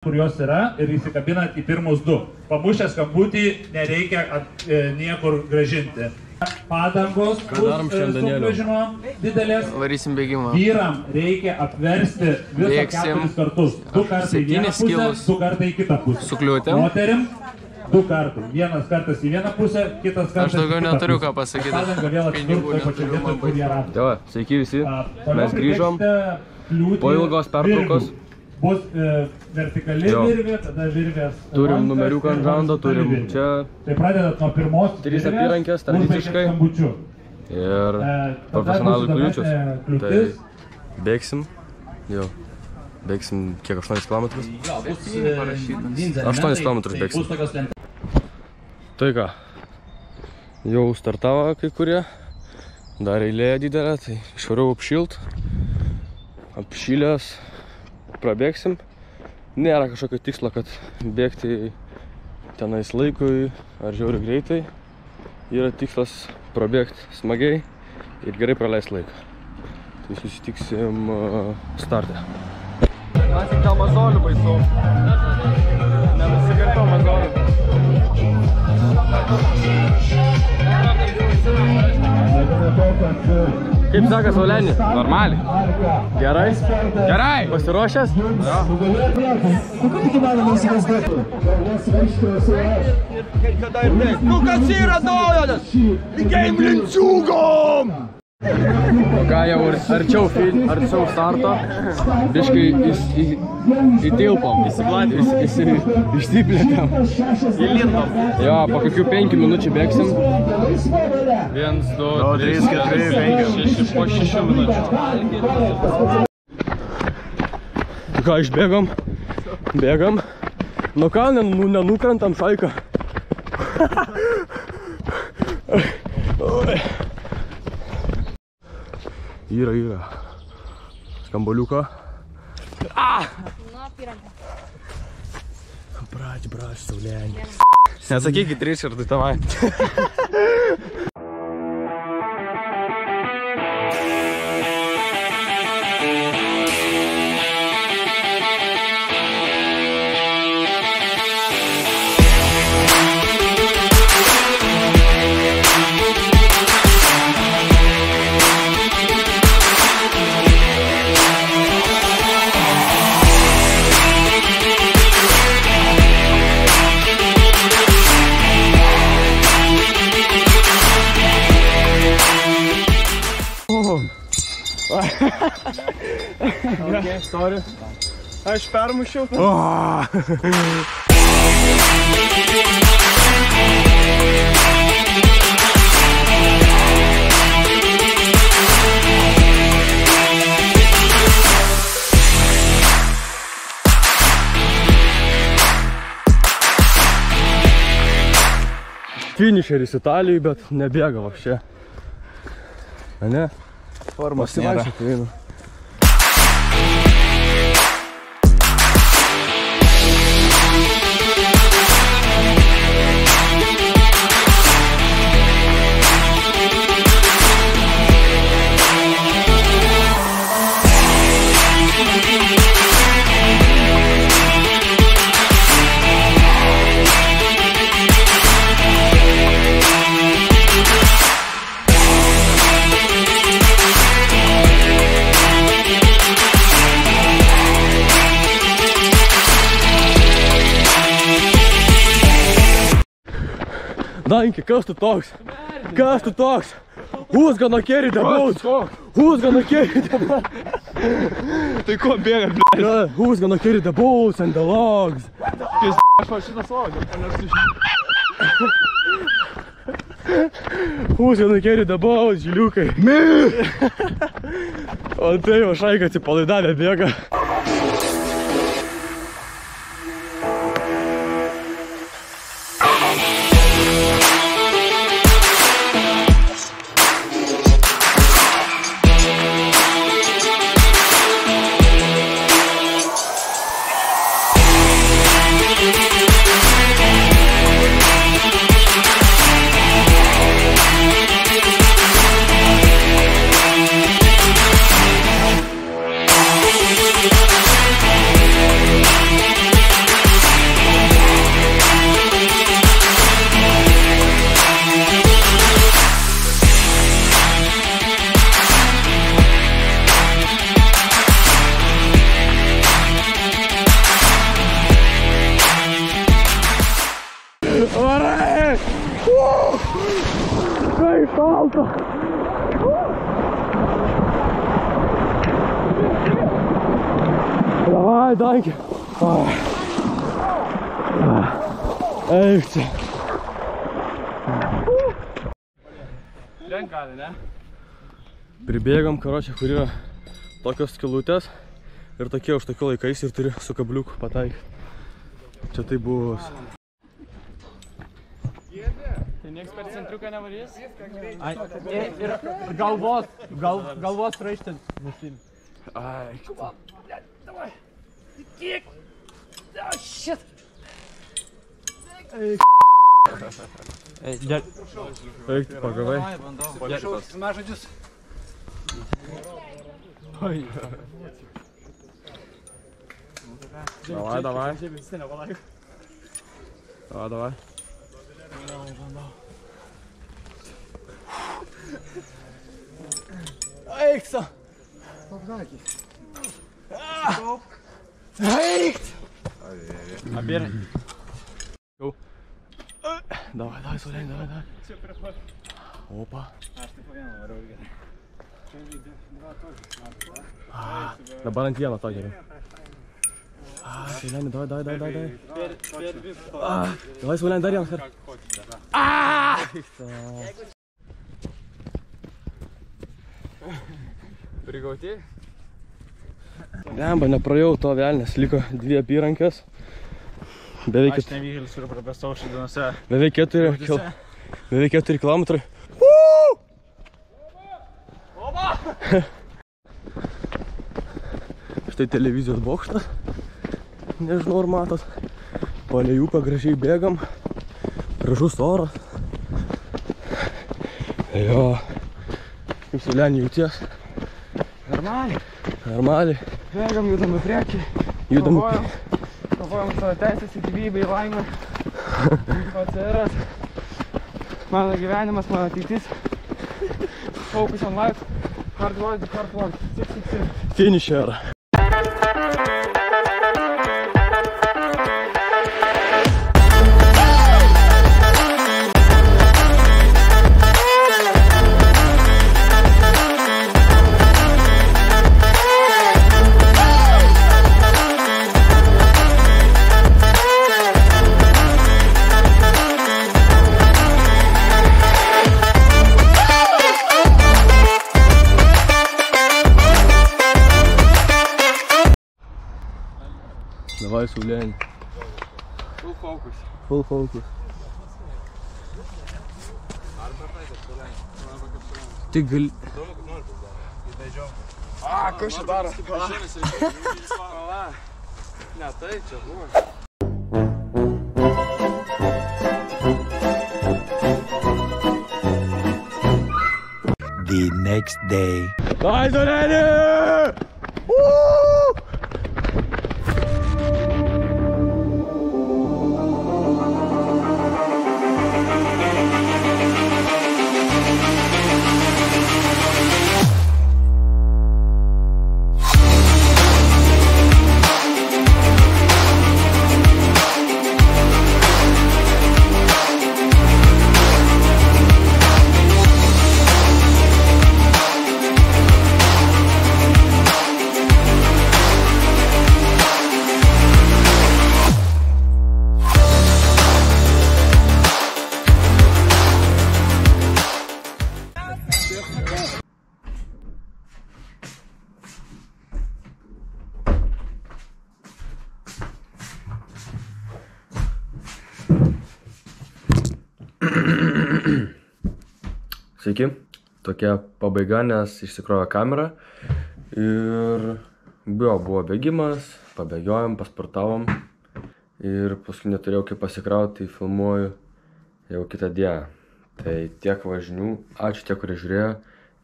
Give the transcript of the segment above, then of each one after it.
kur jos yra ir įsikabinat į pirmus du. Pamušę skambutį nereikia niekur gražinti. Padangos bus sugrąžimo didelės. Varysim bėgimą. Vyram reikia apversti visą 4 kartus. 2 kartai į vieną pusę, 2 kartai į kitą pusę. Sukliūtėm. Moterim 2 kartai. Vienas kartas į vieną pusę, kitas kartas į kitą pusę. Aš daugiau neturiu ką pasakyti. Padanga vėl atsidurs pačią vietą, kur jie rado. Jo, sveiki visi. Mes grįžom po ilgos pertraukos. Bus vertikali virvė, tada virvės. Turim numeriuką ant žando, turim čia. Tai pradedat nuo pirmos 3 apyrankės tradiciškai. Ir profesionalų kliūčius. Tai bėgsim. Jo. Bėgsim kiek 8 km? 8 km bėgsim. Tai ką, jau startavo kai kurie. Dar eilė didelė, tai išvariau apšilt. Apšilęs. Prabėgsim. Nėra kažkokio tikslo, kad bėgti tenais laikui ar žiauriai greitai. Yra tikslas prabėgti smagiai ir gerai praleisti laiką. Tai susitiksim starte. Man tik dėl mazolių baisu. Nenusikartau mazolių. Kaip sakas, Valenį? Normaliai. Gerai? Gerai! Pasiruošęs? Jo. Kokiu tik įmanoma įsivaizduoti? Nu kas yra naujas? Lygiai linciūgom! Ką jau arčiau starto, biškai įtilpom, išsiplėtėm. Įlindom. Jo, po kokių 5 minučių bėgsim. 1, 2, 3, 4, 5, 6, po 6 minučių. Ką, išbėgom? Bėgam. Nu ką, nenukrentam šaiką. Yra. Skambaliuką. Brać, Saulenį. Nesakykit Richardui, tavai. Okay, sorry. Aš permušiau. Finišeris Italijai, bet nebėga vapšė. Ne? Formos nėra. Danki, kas tu toks? Kas tu toks? Who's gonna carry the boat? Who's gonna carry the boat? Tai ko bėga, blė? Who's gonna carry the boats and the logs? Aš šitas logas, Who's gonna carry the boats, žiliukai? O tai jau šaika atsipalaidavę bėga. Yeah. Varai! Kaip šalta! Davai, daigi! Eik čia! Renkalį, ne? Pribėgam, karočią, kur yra tokios skylutės ir tokie už tokių laikais ir turi su kabliuku pataikyti. Čia tai buvo. Tai nieks per centriuką nevarys? Ir galvos raištį nusim. Ai. Kiek? Šit! Eik, pagavai. Mažodžius. Давай, давай. Давай. Eik sa! Eik! Абер. Давай, Солянь, давай. Опа. Dabar ant vieno to geriau. Солянь, давай. Давай, Солянь, dar vienas kartą. Prigauti? Lemba, nepraėjau to velnės, liko 2 apyrankės. Aš nevykėlis ir prabėstau šiandienuose. Beveik 4 kilometrai. Štai televizijos bokštas. Nežinau, ar matot. Palei upę gražiai bėgam. Gražus oras. Jo. Kaip Solянė jauties? Normaliai. Bėgam, judam į priekį. Kovojam savo teisės į gyvybę, į laimę. OCR'as. Mano gyvenimas, mano ateitis. Focus on life. Hard work. Finisher. Давай, Солянь. Full focus. Ты gali... Kas čia daro? Ne, tai čia buvo. The next day. Давай, Солянė! Sveiki, tokia pabaiga, nes išsikrovė kamera ir buvo bėgimas, pabėgiojom, pasportavom ir paskui neturėjau kaip pasikrauti, tai filmuoju jau kitą dieną. Tai tiek važinių, ačiū tie, kurie žiūrėjo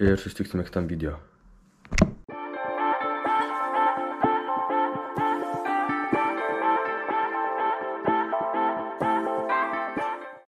ir susitiksime kitam video.